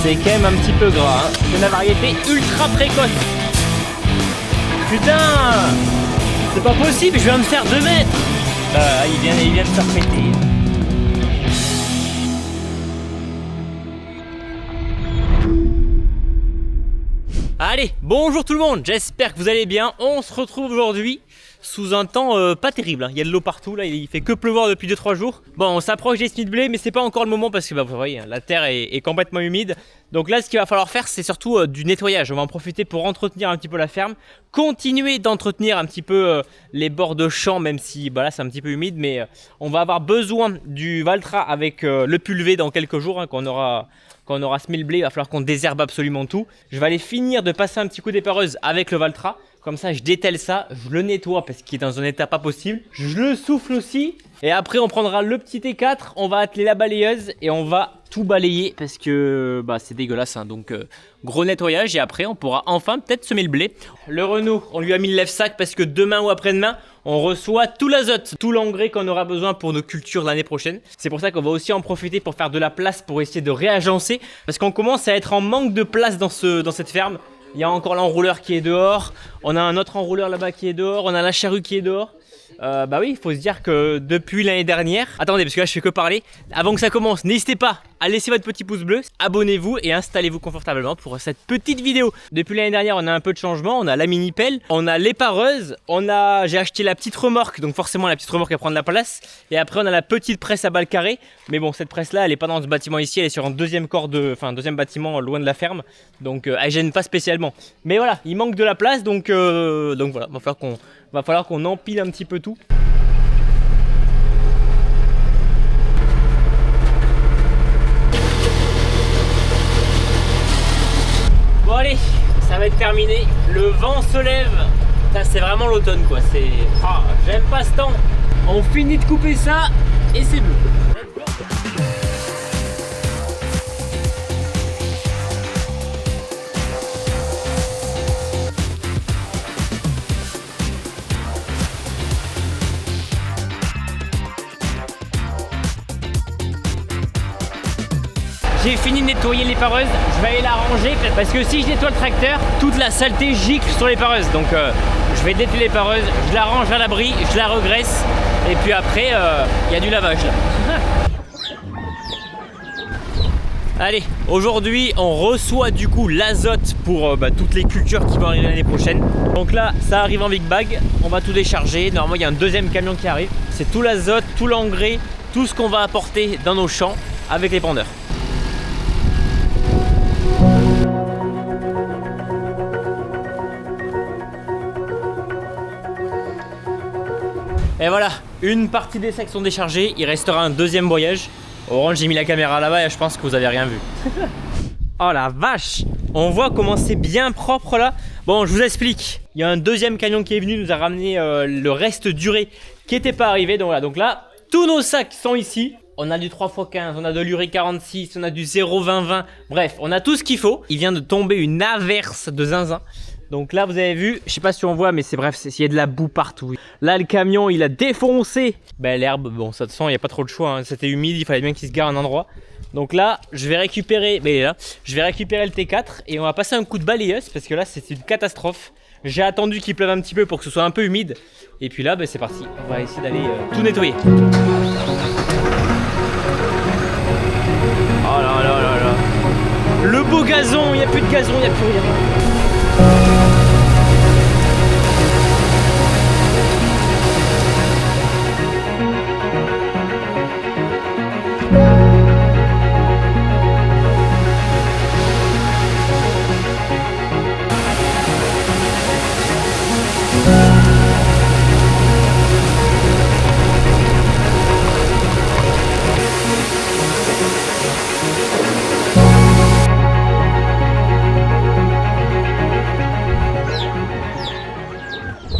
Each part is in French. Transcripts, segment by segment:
c'est quand même un petit peu gras, hein. C'est la variété ultra précoce. Putain, c'est pas possible, je viens de faire 2 mètres. Il vient de se repéter. Allez, bonjour tout le monde, j'espère que vous allez bien. On se retrouve aujourd'hui sous un temps pas terrible, hein. Il y a de l'eau partout, là, il fait que pleuvoir depuis 2-3 jours. Bon, on s'approche des semis de blé, mais c'est pas encore le moment parce que vous voyez, la terre est complètement humide. Donc là, ce qu'il va falloir faire, c'est surtout du nettoyage. On va en profiter pour entretenir un petit peu la ferme, continuer d'entretenir un petit peu les bords de champs, même si bah là c'est un petit peu humide, mais on va avoir besoin du Valtra avec le pulvé dans quelques jours, hein, quand on aura semé le blé. Il va falloir qu'on désherbe absolument tout. Je vais aller finir de passer un petit coup d'épareuse avec le Valtra. Comme ça, je dételle ça, je le nettoie parce qu'il est dans un état pas possible. Je le souffle aussi. Et après, on prendra le petit T4, on va atteler la balayeuse et on va tout balayer parce que bah, c'est dégueulasse, hein. Donc gros nettoyage et après, on pourra enfin peut-être semer le blé. Le Renault, on lui a mis le lève-sac parce que demain ou après-demain, on reçoit tout l'azote, tout l'engrais qu'on aura besoin pour nos cultures l'année prochaine. C'est pour ça qu'on va aussi en profiter pour faire de la place pour essayer de réagencer parce qu'on commence à être en manque de place dans cette ferme. Il y a encore l'enrouleur qui est dehors, on a un autre enrouleur là-bas qui est dehors, on a la charrue qui est dehors. Bah oui, il faut se dire que depuis l'année dernière... Attendez, parce que là je fais que parler. Avant que ça commence, n'hésitez pas à laisser votre petit pouce bleu, abonnez-vous et installez-vous confortablement pour cette petite vidéo. Depuis l'année dernière, on a un peu de changement, on a la mini pelle, on a l'épareuse, j'ai acheté la petite remorque, donc forcément la petite remorque elle prend de la place. Et après on a la petite presse à balles carrées, mais bon, cette presse là elle est pas dans ce bâtiment ici, elle est sur un deuxième deuxième bâtiment loin de la ferme, donc elle gêne pas spécialement. Mais voilà, il manque de la place, donc voilà, va falloir qu'on empile un petit peu tout. Bon allez, ça va être terminé. Le vent se lève. C'est vraiment l'automne quoi. J'aime pas ce temps. On finit de couper ça et c'est bleu. J'ai fini de nettoyer l'épareuse, je vais aller la ranger parce que si je nettoie le tracteur, toute la saleté gicle sur l'épareuse. Donc je vais déteiler l'épareuse, je la range à l'abri, je la regraisse et puis après il y a du lavage là. Allez, aujourd'hui on reçoit du coup l'azote pour toutes les cultures qui vont arriver l'année prochaine. Donc là ça arrive en big bag, on va tout décharger. Normalement il y a un deuxième camion qui arrive. C'est tout l'azote, tout l'engrais, tout ce qu'on va apporter dans nos champs avec les pendeurs. Et voilà, une partie des sacs sont déchargés, il restera un deuxième voyage. Orange, j'ai mis la caméra là-bas et je pense que vous avez rien vu. Oh la vache! On voit comment c'est bien propre là. Bon, je vous explique. Il y a un deuxième camion qui est venu, nous a ramené le reste d'urée qui n'était pas arrivé. Donc voilà, donc là, tous nos sacs sont ici. On a du 3x15, on a de l'urée 46, on a du 0,20-20. Bref, on a tout ce qu'il faut. Il vient de tomber une averse de zinzin. Donc là, vous avez vu, je sais pas si on voit, mais c'est bref, il y a de la boue partout. Là, le camion, il a défoncé l'herbe. Bon, ça de toute façon, il n'y a pas trop de choix, hein. C'était humide, il fallait bien qu'il se gare à un endroit. Donc là, je vais récupérer, je vais récupérer le T4 et on va passer un coup de balayeuse parce que là, c'est une catastrophe. J'ai attendu qu'il pleuve un petit peu pour que ce soit un peu humide. Et puis là, c'est parti. On va essayer d'aller tout nettoyer. Oh là là là là. Le beau gazon, il n'y a plus de gazon, il n'y a plus rien.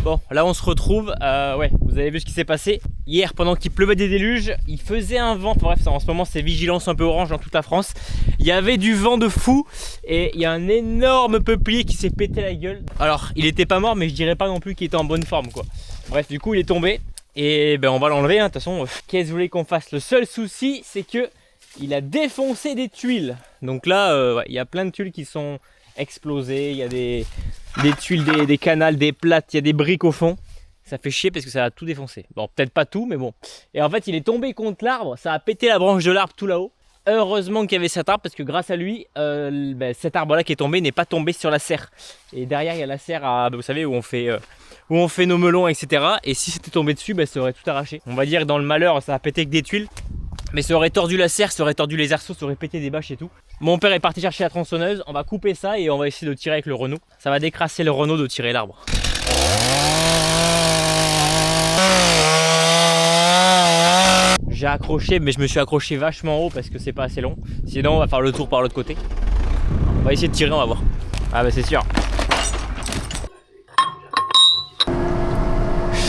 Bon, là on se retrouve, ouais, vous avez vu ce qui s'est passé. Hier, pendant qu'il pleuvait des déluges, il faisait un vent, bref, en ce moment c'est vigilance un peu orange dans toute la France. Il y avait du vent de fou et il y a un énorme peuplier qui s'est pété la gueule. Alors, il était pas mort, mais je dirais pas non plus qu'il était en bonne forme, quoi. Bref, du coup, il est tombé et on va l'enlever, hein. De toute façon, qu'est-ce que vous voulez qu'on fasse? Le seul souci, c'est que il a défoncé des tuiles. Donc là, ouais, il y a plein de tuiles qui sont explosées. Il y a des tuiles, des canals, des plates, il y a des briques au fond. Ça fait chier parce que ça a tout défoncé. Bon, peut-être pas tout, mais bon. Et en fait, il est tombé contre l'arbre. Ça a pété la branche de l'arbre tout là-haut. Heureusement qu'il y avait cet arbre parce que grâce à lui, cet arbre-là qui est tombé n'est pas tombé sur la serre. Et derrière, il y a la serre, vous savez, où on fait nos melons, etc. Et si c'était tombé dessus, ça aurait tout arraché. On va dire que dans le malheur, ça a pété que des tuiles. Mais ça aurait tordu la serre, ça aurait tordu les arceaux, ça aurait pété des bâches et tout. Mon père est parti chercher la tronçonneuse. On va couper ça et on va essayer de tirer avec le Renault. Ça va décrasser le Renault de tirer l'arbre. J'ai accroché, mais je me suis accroché vachement haut parce que c'est pas assez long. Sinon on va faire le tour par l'autre côté. On va essayer de tirer, on va voir. Ah c'est sûr.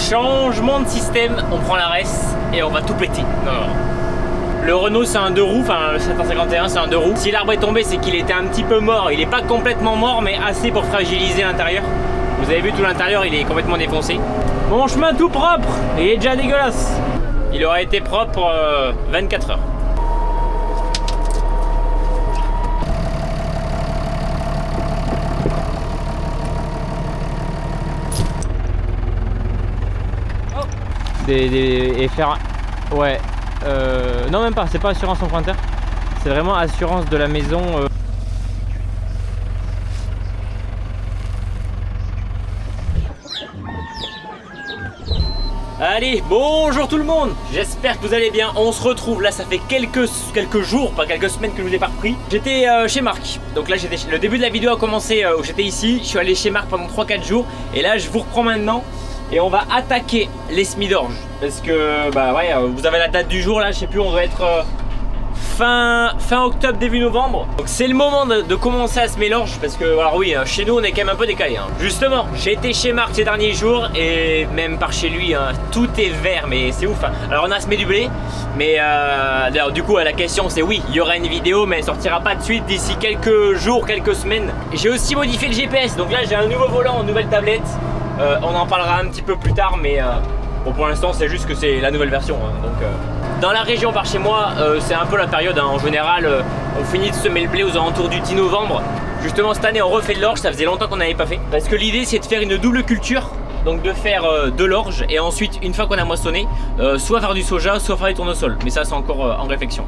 Changement de système, on prend la RS et on va tout péter. Non. Le Renault c'est un 2 roues, enfin le 751 c'est un 2 roues. Si l'arbre est tombé c'est qu'il était un petit peu mort. Il est pas complètement mort mais assez pour fragiliser l'intérieur. Vous avez vu tout l'intérieur, il est complètement défoncé. Mon chemin tout propre, il est déjà dégueulasse. Il aurait été propre 24 heures. Et faire... Ouais. Non même pas, c'est pas assurance emprunteur. C'est vraiment assurance de la maison. Allez, bonjour tout le monde. J'espère que vous allez bien. On se retrouve là, ça fait quelques jours, pas quelques semaines que je vous ai pas repris. J'étais chez Marc. Donc là, le début de la vidéo a commencé où j'étais ici. Je suis allé chez Marc pendant 3-4 jours. Et là, je vous reprends maintenant. Et on va attaquer les semis d'orge. Parce que, vous avez la date du jour là, je sais plus, on doit être fin octobre, début novembre. Donc c'est le moment de commencer à semer l'orge. Parce que, alors oui, chez nous on est quand même un peu décalé. Justement, j'ai été chez Marc ces derniers jours. Et même par chez lui, tout est vert, mais c'est ouf. Alors on a semé du blé. Mais d'ailleurs, du coup, la question c'est oui, il y aura une vidéo, mais elle sortira pas de suite d'ici quelques jours, quelques semaines. J'ai aussi modifié le GPS. Donc là, j'ai un nouveau volant, une nouvelle tablette. On en parlera un petit peu plus tard, mais bon, pour l'instant c'est juste que c'est la nouvelle version. Dans la région par chez moi, c'est un peu la période. En général, on finit de semer le blé aux alentours du 10 novembre. Justement cette année on refait de l'orge, ça faisait longtemps qu'on n'avait pas fait. Parce que l'idée c'est de faire une double culture. Donc de faire de l'orge et ensuite une fois qu'on a moissonné, soit faire du soja, soit faire du tournesol. Mais ça c'est encore en réflexion.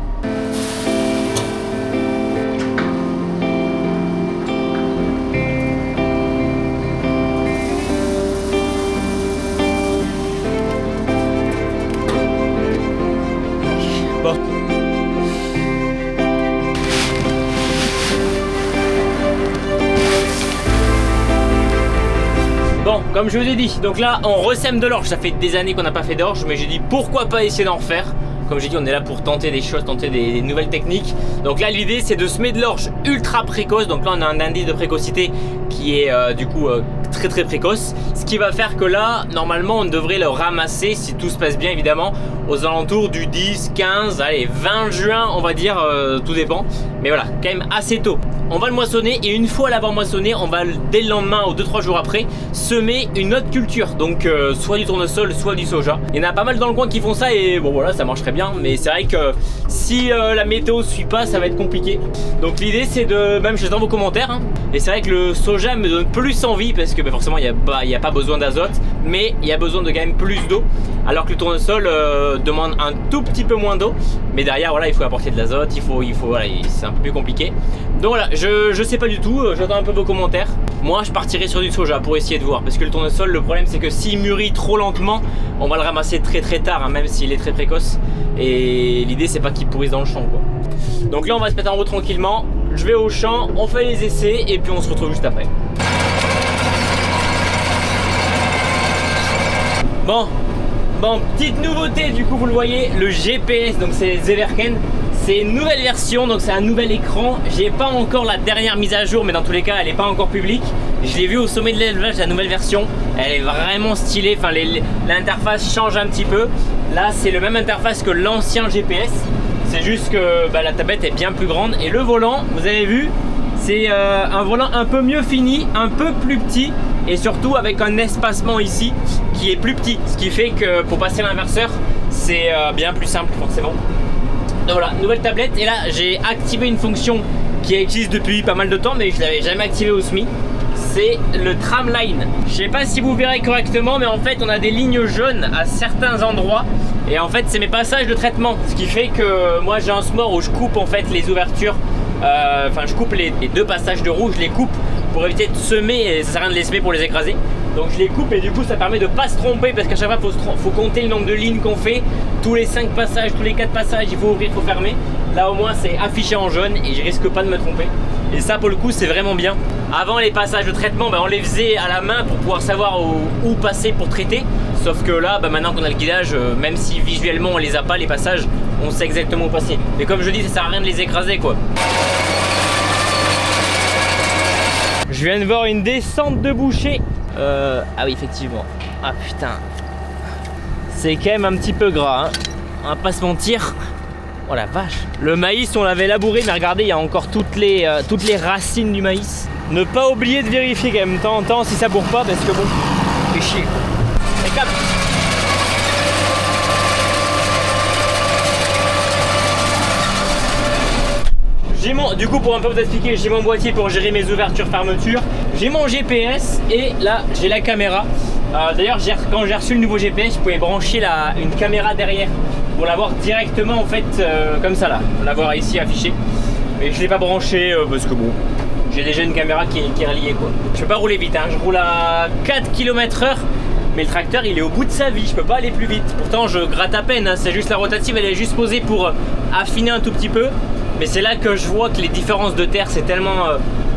Bon, comme je vous ai dit, donc là on ressème de l'orge. Ça fait des années qu'on n'a pas fait d'orge, mais j'ai dit pourquoi pas essayer d'en faire. Comme j'ai dit, on est là pour tenter des choses, tenter des nouvelles techniques. Donc là l'idée c'est de semer de l'orge ultra précoce. Donc là on a un indice de précocité qui est du coup très précoce. Ce qui va faire que là normalement on devrait le ramasser, si tout se passe bien évidemment, aux alentours du 10, 15, allez 20 juin on va dire, tout dépend. Mais voilà, quand même assez tôt. On va le moissonner et une fois l'avoir moissonné, on va dès le lendemain ou 2-3 jours après semer une autre culture. Donc soit du tournesol, soit du soja. Il y en a pas mal dans le coin qui font ça et bon voilà, ça marcherait bien. Mais c'est vrai que si la météo ne suit pas, ça va être compliqué. Donc l'idée c'est de, même je les dans vos commentaires, et c'est vrai que le soja me donne plus envie parce que forcément il n'y a pas besoin d'azote, mais il y a besoin de quand même plus d'eau. Alors que le tournesol demande un tout petit peu moins d'eau. Mais derrière voilà, il faut apporter de l'azote, voilà, c'est un peu plus compliqué. Donc voilà, je sais pas du tout, j'attends un peu vos commentaires. Moi je partirai sur du soja pour essayer de voir. Parce que le tournesol, le problème c'est que s'il mûrit trop lentement, on va le ramasser très tard, même s'il est très précoce. Et l'idée c'est pas qu'il pourrisse dans le champ quoi. Donc là on va se mettre en route tranquillement. Je vais au champ, on fait les essais et puis on se retrouve juste après. Bon, petite nouveauté du coup vous le voyez, le GPS, donc c'est Zeverken. C'est une nouvelle version, donc c'est un nouvel écran. J'ai pas encore la dernière mise à jour, mais dans tous les cas elle est pas encore publique. Je l'ai vu au sommet de l'élevage, la nouvelle version. Elle est vraiment stylée, enfin l'interface change un petit peu. Là c'est le même interface que l'ancien GPS. C'est juste que la tablette est bien plus grande. Et le volant, vous avez vu, c'est un volant un peu mieux fini, un peu plus petit. Et surtout avec un espacement ici qui est plus petit. Ce qui fait que pour passer l'inverseur, c'est bien plus simple forcément. Donc voilà, nouvelle tablette. Et là, j'ai activé une fonction qui existe depuis pas mal de temps, mais je l'avais jamais activé au SMI. C'est le tramline. Je sais pas si vous verrez correctement, mais en fait, on a des lignes jaunes à certains endroits. Et en fait, c'est mes passages de traitement. Ce qui fait que moi, j'ai un smore où je coupe en fait les ouvertures. Enfin, je coupe les deux passages de roue, je les coupe pour éviter de semer, et ça sert à rien de les semer pour les écraser. Donc je les coupe et du coup ça permet de pas se tromper, parce qu'à chaque fois faut compter le nombre de lignes qu'on fait. Tous les 5 passages, tous les 4 passages, il faut ouvrir, il faut fermer. Là au moins c'est affiché en jaune et je risque pas de me tromper. Et ça pour le coup c'est vraiment bien. Avant les passages de traitement, on les faisait à la main pour pouvoir savoir où passer pour traiter. Sauf que là maintenant qu'on a le guidage, même si visuellement on les a pas les passages, on sait exactement où passer. Mais comme je dis, ça sert à rien de les écraser quoi. Je viens de voir une descente de bouchée. Ah oui, effectivement. Ah putain. C'est quand même un petit peu gras, hein. On va pas se mentir. Oh la vache. Le maïs, on l'avait labouré, mais regardez, il y a encore toutes les racines du maïs. Ne pas oublier de vérifier quand même de temps en temps si ça bourre pas, parce que bon, fait chier. Et cap. Du coup, pour un peu vous expliquer, j'ai mon boîtier pour gérer mes ouvertures, fermetures. J'ai mon GPS et là, j'ai la caméra. D'ailleurs, quand j'ai reçu le nouveau GPS, je pouvais brancher une caméra derrière pour l'avoir directement en fait, comme ça là, l'avoir ici affiché. Mais je l'ai pas branché parce que bon, j'ai déjà une caméra qui est reliée quoi. Je peux pas rouler vite, hein. Je roule à 4 km/h. Mais le tracteur il est au bout de sa vie, je peux pas aller plus vite. Pourtant je gratte à peine, hein. C'est juste la rotative, elle est juste posée pour affiner un tout petit peu. Mais c'est là que je vois que les différences de terre c'est tellement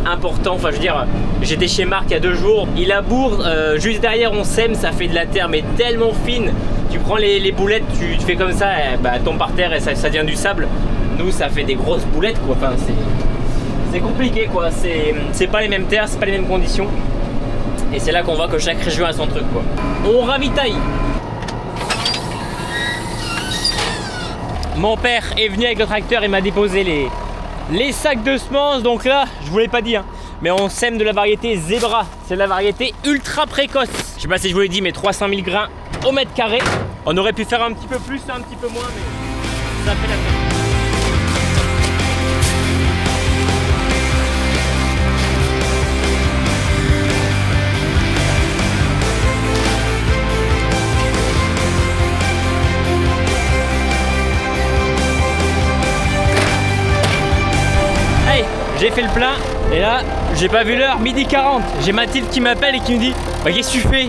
important. Enfin je veux dire, j'étais chez Marc il y a 2 jours, il laboure, juste derrière on sème, ça fait de la terre mais tellement fine. Tu prends les boulettes, tu fais comme ça, elle tombe par terre et ça devient du sable. Nous ça fait des grosses boulettes quoi, enfin c'est compliqué quoi, c'est pas les mêmes terres, c'est pas les mêmes conditions. Et c'est là qu'on voit que chaque région a son truc quoi. On ravitaille. Mon père est venu avec le tracteur et m'a déposé les sacs de semences. Donc là, je vous l'ai pas dit, hein, mais on sème de la variété Zebra. C'est de la variété ultra précoce. Je sais pas si je vous l'ai dit, mais 300 000 grains au mètre carré. On aurait pu faire un petit peu plus, un petit peu moins, mais ça fait la peine. J'ai fait le plein et là j'ai pas vu l'heure, 12h40. J'ai Mathilde qui m'appelle et qui me dit bah qu'est-ce que tu fais?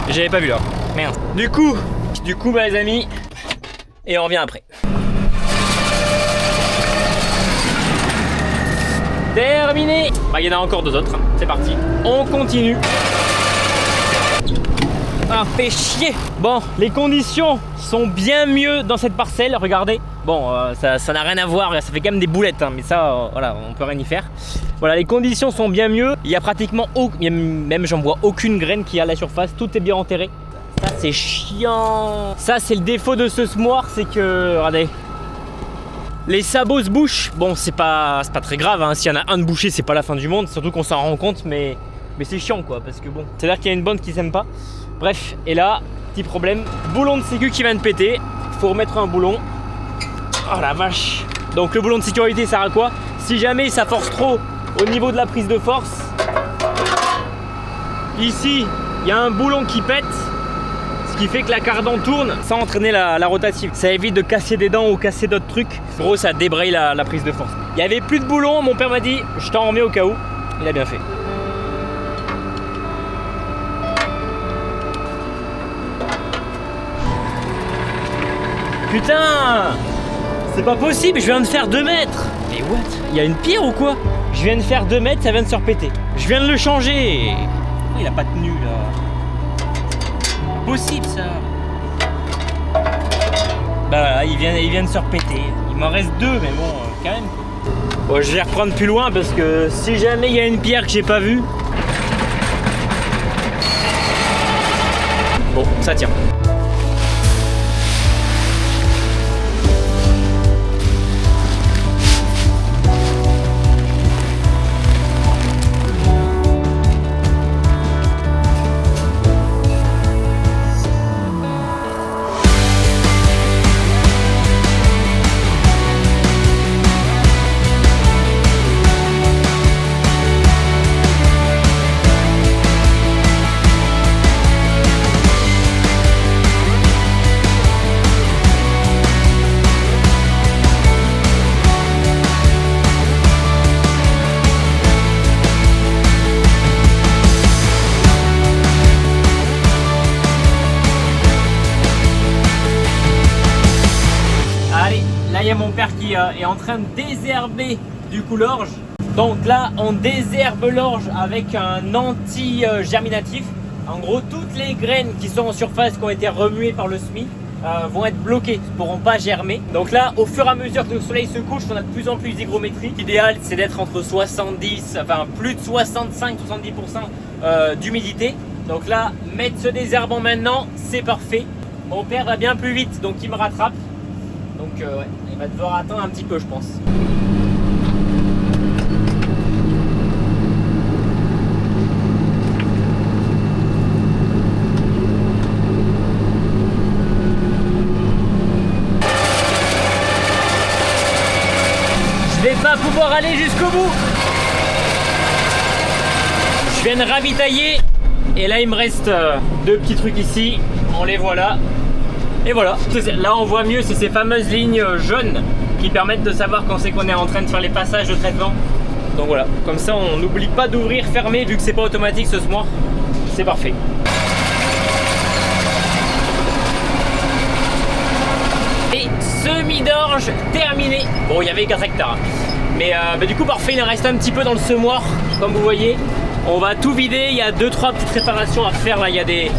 J'avais pas vu l'heure. Merde. Du coup bah les amis, et on revient après. Terminé. Bah il y en a encore 2 autres, hein. C'est parti. On continue. Ah, fait chier. Bon, les conditions sont bien mieux dans cette parcelle, regardez. Bon, ça n'a rien à voir, ça fait quand même des boulettes, hein, mais ça, voilà, on peut rien y faire. Voilà, les conditions sont bien mieux. Il y a pratiquement, même j'en vois aucune graine qui est à la surface, tout est bien enterré. Ça, c'est chiant. Ça, c'est le défaut de ce semoir, c'est que, regardez, les sabots se bouchent. Bon, c'est pas très grave, hein. S'il y en a un de bouché, c'est pas la fin du monde, surtout qu'on s'en rend compte, mais c'est chiant, quoi, parce que bon, c'est-à-dire qu'il y a une bande qui s'aime pas. Bref, et là, petit problème, boulon de sécu qui vient de péter, faut remettre un boulon. Oh la vache. Donc le boulon de sécurité sert à quoi? Si jamais ça force trop au niveau de la prise de force, ici, il y a un boulon qui pète, ce qui fait que la cardan tourne sans entraîner la rotative. Ça évite de casser des dents ou casser d'autres trucs. En gros, ça débraye la prise de force. Il n'y avait plus de boulon, mon père m'a dit, je t'en remets au cas où. Il a bien fait. Putain, c'est pas possible, je viens de faire 2 mètres. Mais what? Il y a une pierre ou quoi? Je viens de faire 2 mètres, ça vient de se repéter. Je viens de le changer. Pourquoi il a pas tenu là? Pas possible ça. Bah voilà, il vient de se repéter. Il m'en reste 2, mais bon, quand même. Bon, je vais reprendre plus loin parce que si jamais il y a une pierre que j'ai pas vue. Bon, ça tient. mon père qui est en train de désherber du coup l'orge. Donc là, on désherbe l'orge avec un anti-germinatif. En gros, toutes les graines qui sont en surface, qui ont été remuées par le semis, vont être bloquées, ne pourront pas germer. Donc là, au fur et à mesure que le soleil se couche, on a de plus en plus d'hygrométrie. L'idéal, c'est d'être entre 70, enfin plus de 65-70% d'humidité. Donc là, mettre ce désherbant maintenant, c'est parfait. Mon père va bien plus vite, donc il me rattrape. Donc ouais, il va devoir attendre un petit peu, je pense. Je vais pas pouvoir aller jusqu'au bout. Je viens de ravitailler et là il me reste deux petits trucs ici. On les voit là. Et voilà. Là on voit mieux, c'est ces fameuses lignes jaunes qui permettent de savoir quand c'est qu'on est en train de faire les passages de traitement. Donc voilà, comme ça on n'oublie pas d'ouvrir, fermer, vu que c'est pas automatique ce semoir. C'est parfait. Et semis d'orge terminé. Bon, il y avait 4 hectares. Mais du coup parfait, il en reste un petit peu dans le semoir, comme vous voyez. On va tout vider, il y a 2-3 petites réparations à faire là, il y a des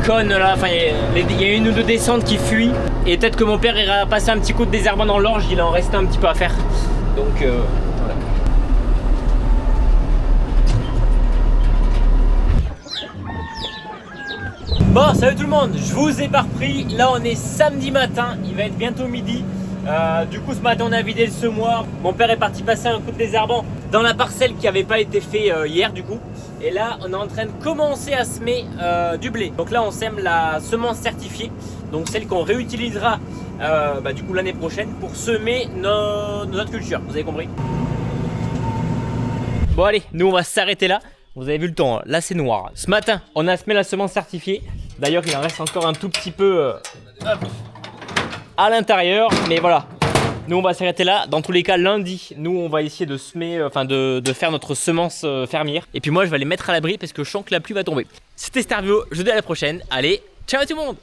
cônes là, enfin il y a une ou deux descentes qui fuient. Et peut-être que mon père ira passer un petit coup de désherbant dans l'orge, il en reste un petit peu à faire. Donc voilà. Bon, salut tout le monde, je vous ai pas repris. Là on est samedi matin, il va être bientôt midi. Du coup ce matin on a vidé le semoir. Mon père est parti passer un coup de désherbant dans la parcelle qui n'avait pas été fait hier du coup. Et là on est en train de commencer à semer du blé. Donc là on sème la semence certifiée, donc celle qu'on réutilisera du coup l'année prochaine pour semer nos autres cultures, vous avez compris. Bon allez, nous on va s'arrêter là. Vous avez vu le temps, là c'est noir. Ce matin on a semé la semence certifiée. D'ailleurs il en reste encore un tout petit peu à l'intérieur, mais voilà, nous on va s'arrêter là. Dans tous les cas lundi, nous on va essayer de semer, de faire notre semence fermière. Et puis moi je vais les mettre à l'abri parce que je sens que la pluie va tomber. C'était Starvio, je vous dis à la prochaine. Allez, ciao tout le monde.